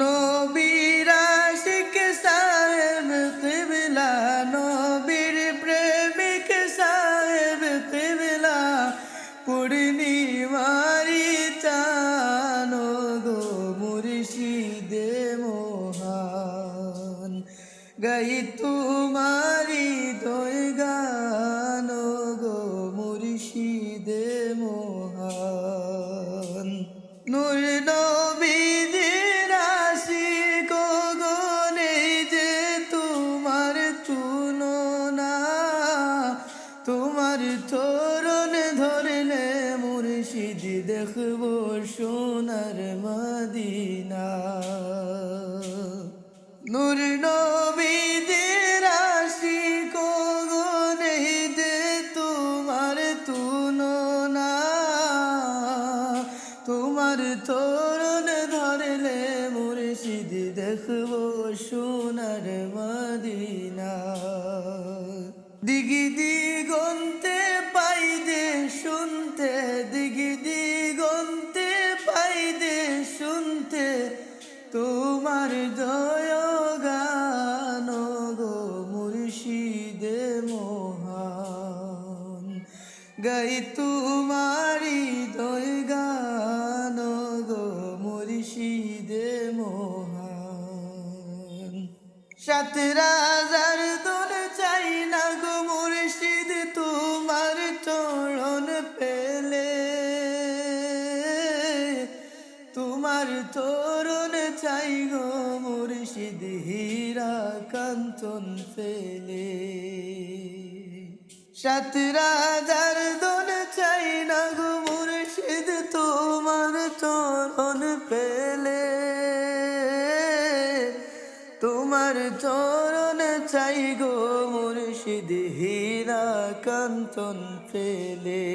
নবীর আশিক সাহেব কিবলা, নবীর প্রেমিক সাহেব কিবলা, পূর্ণিমারি চাঁদ গো মুর্শিদে মোহান, গাই তোমারি দয় গান গো মুর্শিদে মোহান। নূর নবীদের আশিক গো নেই যে তোমার তুলনা, তোমার চরণ ধরলে মুর্শিদ দেখব সোনার মদিনা। নূর নবীদের আশিক গো নেই যে তোমার তুলনা, তোমার চরণ ধরলে মুর্শিদ দেখব সোনার মদিনা। দিগি দিগন্তে পাই দে শুনতে, দিগি দিগন্তে পাই দে শুনতে, তোমার জয় গান গো মুর্শিদে মোহান, গাই তোমারি দয় গান গো মুর্শিদে মোহান। সাত রাজার দোল চাই না গো মুর্শিদ তোমার চরণ পেলে, তোমার চরণ চাই গো মুর্শিদ হীরা কাঞ্চন ফেলে। সাত রাজার দোল চাই না গো মুর্শিদ তোমার চরণ পেলে, তোমার চরণ চাই গো মুর্শিদ হীরা কাঞ্চন ফেলে।